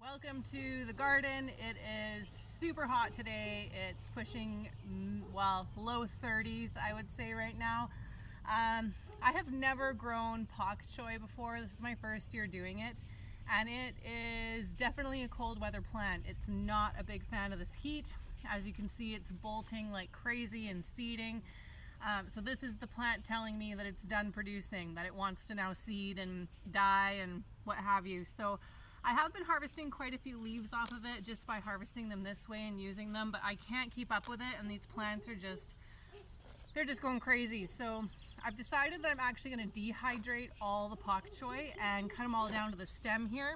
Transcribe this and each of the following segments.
Welcome to the garden. It is super hot today. It's pushing, well, low 30s, I would say right now. I have never grown Poc Choi before. This is my first year doing it, and it is definitely a cold weather plant. It's not a big fan of this heat. As you can see, it's bolting like crazy and seeding. So this is the plant telling me that it's done producing, that it wants to now seed and die and what have you. So I have been harvesting quite a few leaves off of it just by harvesting them this way and using them, but I can't keep up with it, and these plants are they're just going crazy. So I've decided that I'm actually going to dehydrate all the Poc Choi and cut them all down to the stem here.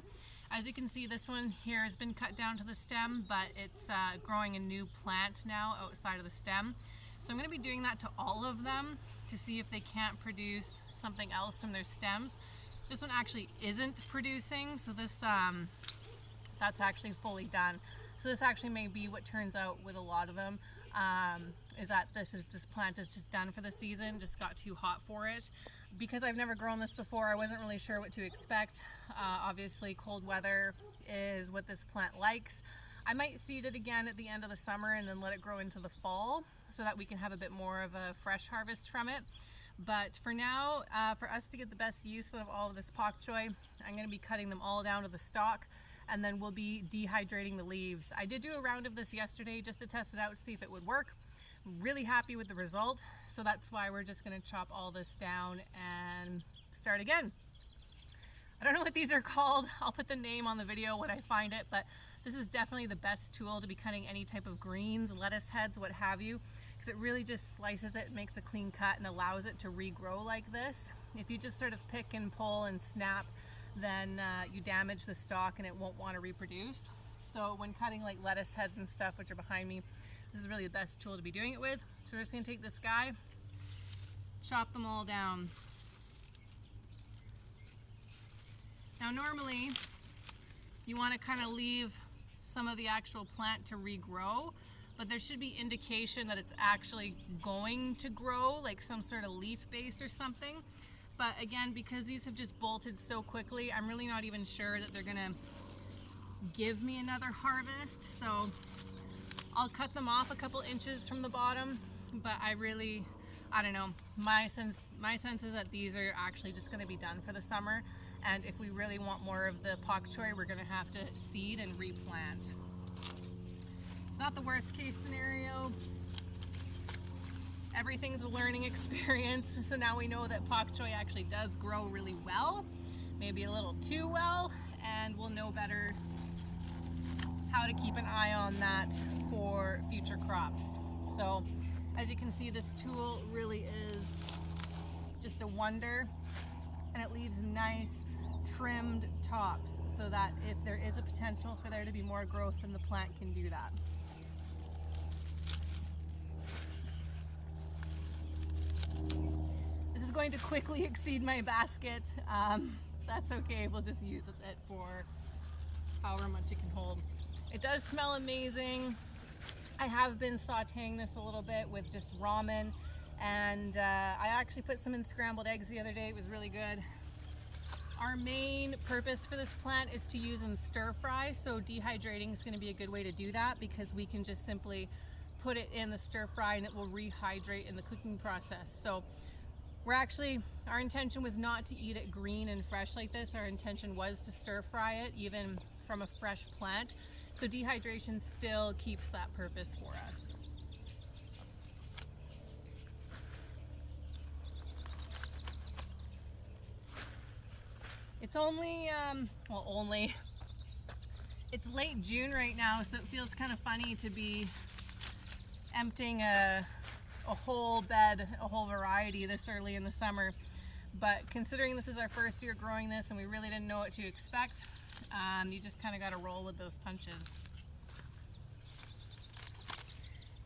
As you can see, this one here has been cut down to the stem, but it's growing a new plant now outside of the stem. So I'm going to be doing that to all of them to see if they can't produce something else from their stems. This one actually isn't producing, so this that's actually fully done. So this actually may be what turns out with a lot of them, is that this plant is just done for the season, just got too hot for it. Because I've never grown this before, I wasn't really sure what to expect. Obviously cold weather is what this plant likes. I might seed it again at the end of the summer and then let it grow into the fall so that we can have a bit more of a fresh harvest from it. But for now, for us to get the best use of all of this Poc Choi, I'm going to be cutting them all down to the stalk, and then we'll be dehydrating the leaves. I did do a round of this yesterday just to test it out to see if it would work. I'm really happy with the result, so that's why we're just going to chop all this down and start again. I don't know what these are called. I'll put the name on the video when I find it, but this is definitely the best tool to be cutting any type of greens, lettuce heads, what have you, because it really just slices it, makes a clean cut, and allows it to regrow like this. If you just sort of pick and pull and snap, then you damage the stalk and it won't want to reproduce. So when cutting like lettuce heads and stuff, which are behind me, this is really the best tool to be doing it with. So we're just going to take this guy, chop them all down. Now normally you want to kind of leave some of the actual plant to regrow, but there should be indication that it's actually going to grow, like some sort of leaf base or something. But again, because these have just bolted so quickly, I'm really not even sure that they're gonna give me another harvest. So I'll cut them off a couple inches from the bottom, but I don't know. My sense is that these are actually just gonna be done for the summer. And if we really want more of the Poc Choi, we're gonna have to seed and replant. It's not the worst case scenario. Everything's a learning experience. So now we know that Poc Choi actually does grow really well, maybe a little too well, and we'll know better how to keep an eye on that for future crops. So as you can see, this tool really is just a wonder, and it leaves nice trimmed tops so that if there is a potential for there to be more growth, then the plant can do that. This is going to quickly exceed my basket. That's okay, we'll just use it for however much it can hold. It does smell amazing. I have been sauteing this a little bit with just ramen, and I actually put some in scrambled eggs the other day. It was really good. Our main purpose for this plant is to use in stir fry, so dehydrating is going to be a good way to do that, because we can just simply put it in the stir fry and it will rehydrate in the cooking process. So our intention was not to eat it green and fresh like this. Our intention was to stir fry it even from a fresh plant. So dehydration still keeps that purpose for us. It's only, it's late June right now, so it feels kind of funny to be emptying a whole bed, a whole variety this early in the summer. But considering this is our first year growing this and we really didn't know what to expect, you just kind of got to roll with those punches.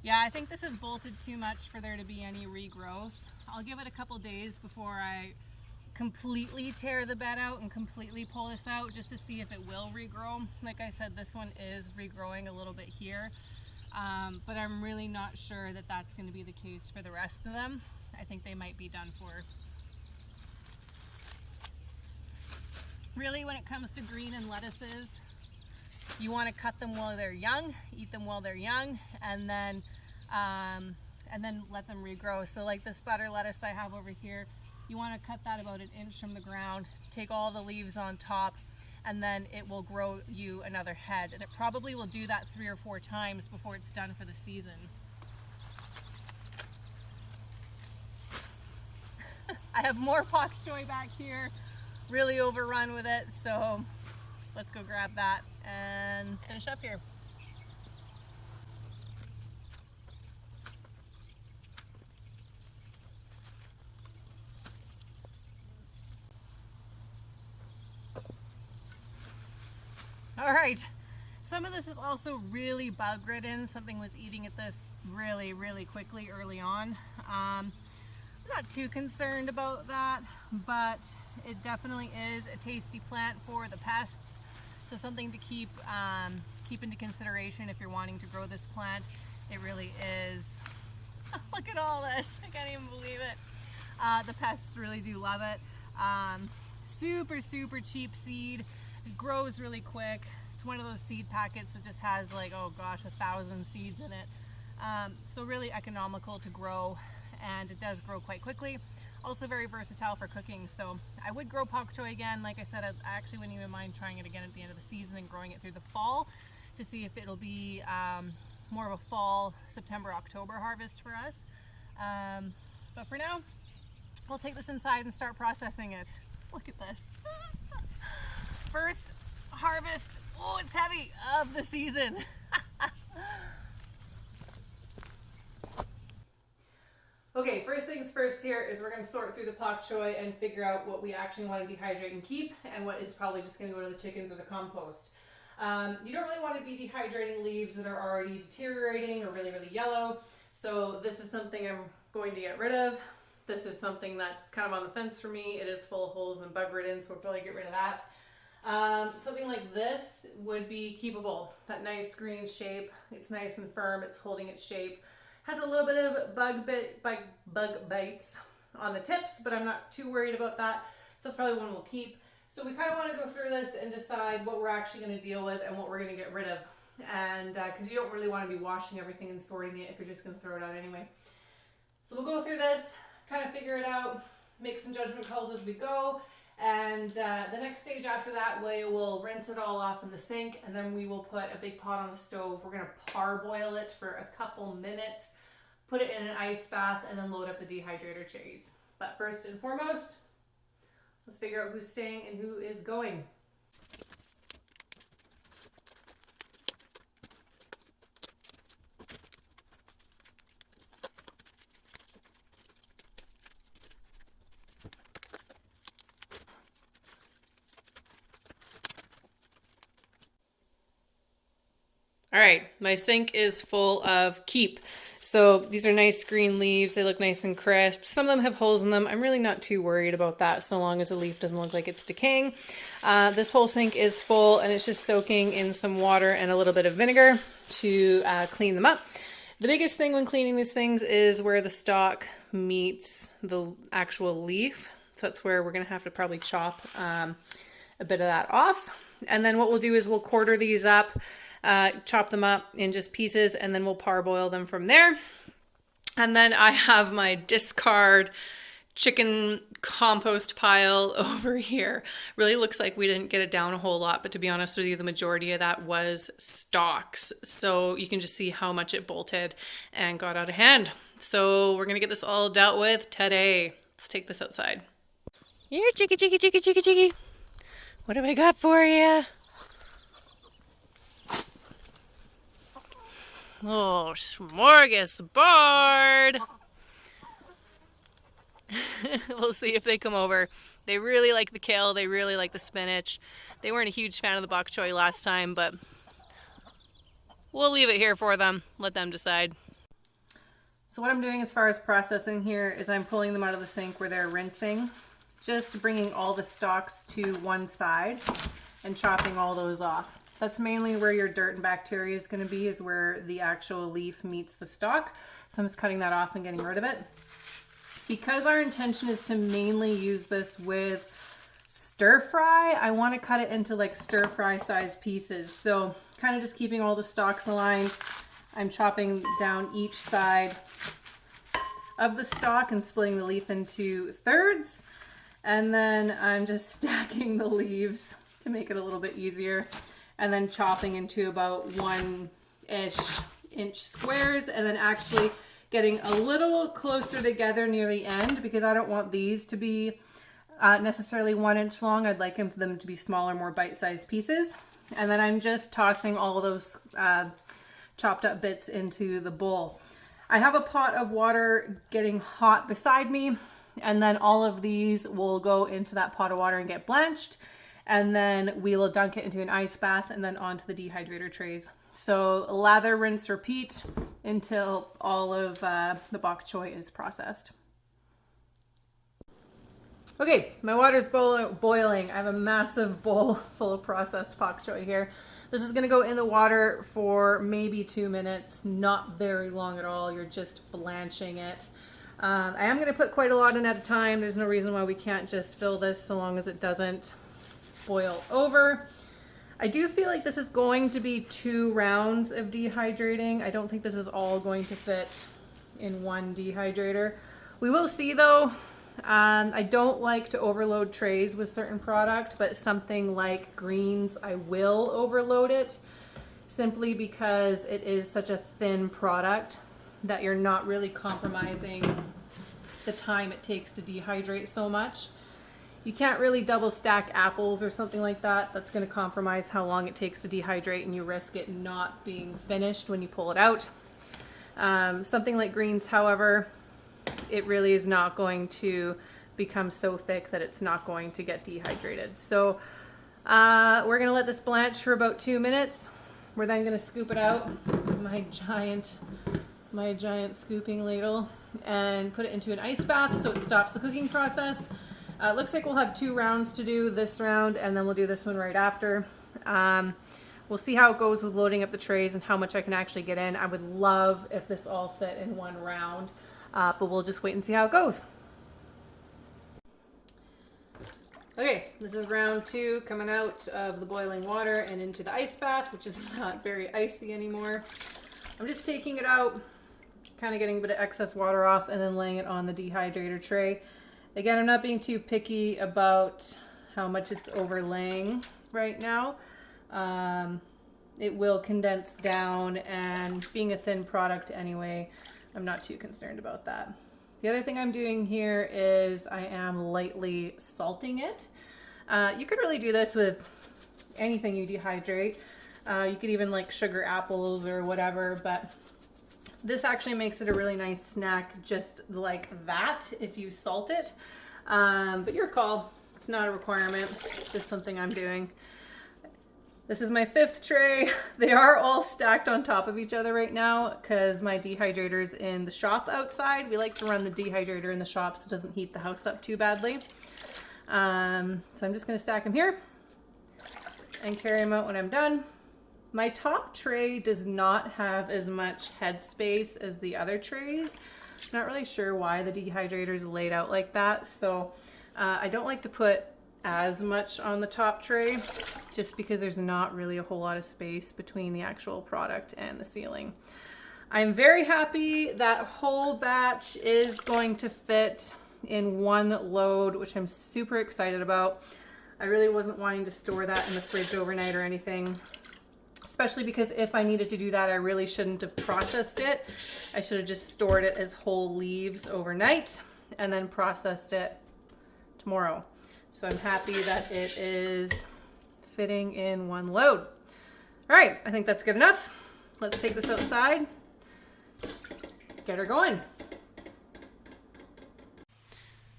Yeah, I think this is bolted too much for there to be any regrowth. I'll give it a couple days before I completely tear the bed out and completely pull this out, just to see if it will regrow. Like I said, this one is regrowing a little bit here, but I'm really not sure that that's going to be the case for the rest of them. I think they might be done for. Really, when it comes to green and lettuces, You want to cut them while they're young, eat them while they're young, and then let them regrow. So like this butter lettuce I have over here, you want to cut that about 1 inch from the ground, take all the leaves on top, and then it will grow you another head. And it probably will do that 3 or 4 times before it's done for the season. I have more pak choi back here, really overrun with it, so let's go grab that and finish up here. All right, some of this is also really bug ridden. Something was eating at this really, really quickly early on. I'm not too concerned about that, but it definitely is a tasty plant for the pests. So something to keep into consideration if you're wanting to grow this plant. It really is. Look at all this, I can't even believe it. The pests really do love it. Super, super cheap seed. It grows really quick. It's one of those seed packets that just has like, oh gosh, 1,000 seeds in it. So really economical to grow, and it does grow quite quickly. Also very versatile for cooking. So I would grow pak choi again. Like I said, I actually wouldn't even mind trying it again at the end of the season and growing it through the fall to see if it'll be more of a fall, September, October harvest for us. But for now, I'll take this inside and start processing it. Look at this. First harvest, oh, it's heavy, of the season. Okay, first things first here is we're going to sort through the pak choi and figure out what we actually want to dehydrate and keep, and what is probably just going to go to the chickens or the compost. You don't really want to be dehydrating leaves that are already deteriorating or really, really yellow. So this is something I'm going to get rid of. This is something that's kind of on the fence for me. It is full of holes and bug ridden, so we'll probably get rid of that. Something like this would be keepable. That nice green shape. It's nice and firm. It's holding its shape. Has a little bit of bug bites on the tips, but I'm not too worried about that. So that's probably one we'll keep. So we kind of want to go through this and decide what we're actually going to deal with and what we're going to get rid of. And because you don't really want to be washing everything and sorting it if you're just going to throw it out anyway. So we'll go through this, kind of figure it out, make some judgment calls as we go. And the next stage after that, we will rinse it all off in the sink, and then we will put a big pot on the stove. We're going to parboil it for a couple minutes, put it in an ice bath, and then load up the dehydrator trays. But first and foremost, let's figure out who's staying and who is going. All right, my sink is full of keep. So these are nice green leaves. They look nice and crisp. Some of them have holes in them. I'm really not too worried about that so long as the leaf doesn't look like it's decaying. This whole sink is full, and it's just soaking in some water and a little bit of vinegar to clean them up. The biggest thing when cleaning these things is where the stalk meets the actual leaf. So that's where we're going to have to probably chop a bit of that off. And then what we'll do is we'll quarter these up. Chop them up in just pieces, and then we'll parboil them from there. And then I have my discard chicken compost pile over here. Really looks like we didn't get it down a whole lot, but to be honest with you, the majority of that was stalks. So you can just see how much it bolted and got out of hand. So we're gonna get this all dealt with today. Let's take this outside. Here, chickie, chickie, chickie, chickie, chickie. What have I got for you? Oh, smorgasbord! We'll see if they come over. They really like the kale. They really like the spinach. They weren't a huge fan of the bok choy last time, but we'll leave it here for them. Let them decide. So what I'm doing as far as processing here is I'm pulling them out of the sink where they're rinsing, just bringing all the stalks to one side and chopping all those off. That's mainly where your dirt and bacteria is going to be, is where the actual leaf meets the stalk. So I'm just cutting that off and getting rid of it. Because our intention is to mainly use this with stir fry, I want to cut it into like stir fry size pieces. So kind of just keeping all the stalks aligned. I'm chopping down each side of the stalk and splitting the leaf into thirds. And then I'm just stacking the leaves to make it a little bit easier. And then chopping into about 1-ish inch squares, and then actually getting a little closer together near the end, because I don't want these to be necessarily 1 inch long. I'd like them to be smaller, more bite-sized pieces. And then I'm just tossing all of those chopped up bits into the bowl. I have a pot of water getting hot beside me, and then all of these will go into that pot of water and get blanched, and then we will dunk it into an ice bath and then onto the dehydrator trays. So lather, rinse, repeat until all of the bok choy is processed. Okay, my water's boiling. I have a massive bowl full of processed bok choy here. This is gonna go in the water for maybe 2 minutes, not very long at all. You're just blanching it. I am gonna put quite a lot in at a time. There's no reason why we can't just fill this so long as it doesn't boil over. I do feel like this is going to be 2 rounds of dehydrating. I don't think this is all going to fit in one dehydrator. We will see though. I don't like to overload trays with certain product, but something like greens, I will overload it simply because it is such a thin product that you're not really compromising the time it takes to dehydrate so much. You can't really double stack apples or something like that. That's going to compromise how long it takes to dehydrate, and you risk it not being finished when you pull it out. Something like greens, however, it really is not going to become so thick that it's not going to get dehydrated. So we're going to let this blanch for about 2 minutes. We're then going to scoop it out with my giant scooping ladle and put it into an ice bath so it stops the cooking process. Looks like we'll have 2 rounds to do this round, and then we'll do this one right after. We'll see how it goes with loading up the trays and how much I can actually get in. I would love if this all fit in 1 round, but we'll just wait and see how it goes. Okay, this is round 2 coming out of the boiling water and into the ice bath, which is not very icy anymore. I'm just taking it out, kind of getting a bit of excess water off, and then laying it on the dehydrator tray. Again, I'm not being too picky about how much it's overlaying right now. It will condense down, and being a thin product anyway, I'm not too concerned about that. The other thing I'm doing here is I am lightly salting it. You could really do this with anything you dehydrate. You could even like sugar apples or whatever, but this actually makes it a really nice snack just like that if you salt it. But your call. It's not a requirement. It's just something I'm doing. This is my 5th tray. They are all stacked on top of each other right now because my dehydrator's in the shop outside. We like to run the dehydrator in the shop so it doesn't heat the house up too badly. So I'm just going to stack them here and carry them out when I'm done. My top tray does not have as much head space as the other trays. I'm not really sure why the dehydrator is laid out like that. So I don't like to put as much on the top tray just because there's not really a whole lot of space between the actual product and the ceiling. I'm very happy that whole batch is going to fit in 1 load, which I'm super excited about. I really wasn't wanting to store that in the fridge overnight or anything, especially because if I needed to do that, I really shouldn't have processed it. I should have just stored it as whole leaves overnight and then processed it tomorrow. So I'm happy that it is fitting in 1 load. All right, I think that's good enough. Let's take this outside, get her going.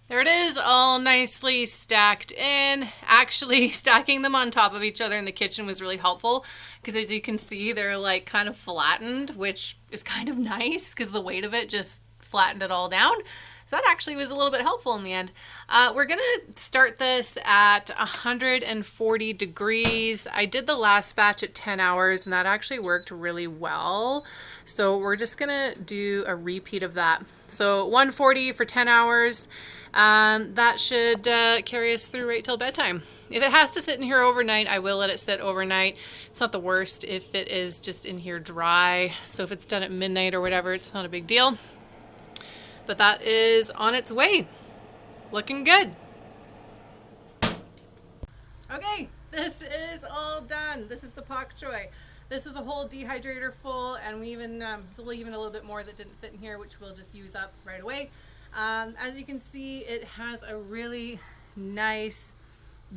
There it is, all nicely stacked in. Actually, stacking them on top of each other in the kitchen was really helpful because as you can see, they're like kind of flattened, which is kind of nice because the weight of it just flattened it all down. So that actually was a little bit helpful in the end. We're gonna start this at 140 degrees. I did the last batch at 10 hours and that actually worked really well. So we're just gonna do a repeat of that. So 140 for 10 hours. That should carry us through right till bedtime. If it has to sit in here overnight, I will let it sit overnight. It's not the worst if it is just in here dry. So if it's done at midnight or whatever, it's not a big deal. But that is on its way. Looking good. Okay, this is all done. This is the Poc Choi. This was a whole dehydrator full, and we even even a little bit more that didn't fit in here, which we'll just use up right away. As you can see, it has a really nice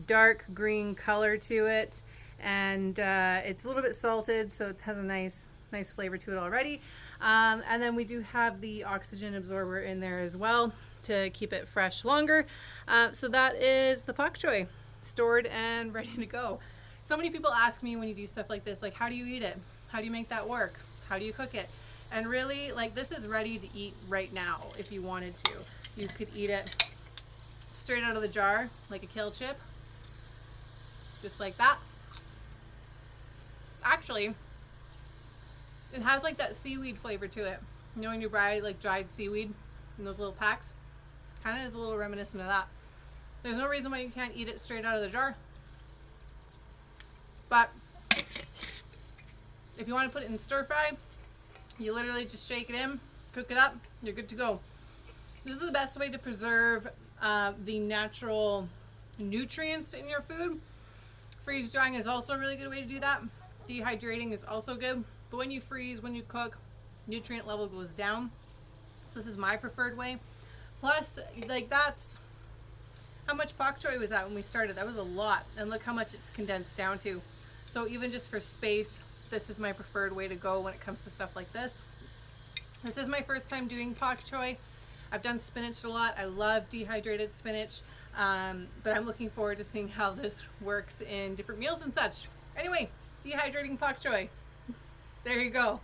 dark green color to it, and it's a little bit salted, so it has a nice flavor to it already. And then we do have the oxygen absorber in there as well to keep it fresh longer. So that is the Poc Choi, stored and ready to go. So many people ask me when you do stuff like this, like, how do you eat it? How do you make that work? How do you cook it? And really, like, this is ready to eat right now if you wanted to. You could eat it straight out of the jar, like a kale chip, just like that. Actually, it has like that seaweed flavor to it. You know when you buy like dried seaweed in those little packs? Kind of is a little reminiscent of that. There's no reason why you can't eat it straight out of the jar. But if you want to put it in stir fry, you literally just shake it in, cook it up, you're good to go. This is the best way to preserve the natural nutrients in your food. Freeze drying is also a really good way to do that. Dehydrating is also good. But when you freeze, when you cook, nutrient level goes down. So this is my preferred way. Plus, like, that's how much Poc Choi was at when we started. That was a lot. And look how much it's condensed down to. So even just for space, this is my preferred way to go when it comes to stuff like this. This is my first time doing Poc Choi. I've done spinach a lot. I love dehydrated spinach. But I'm looking forward to seeing how this works in different meals and such. Anyway, dehydrating Poc Choi. There you go.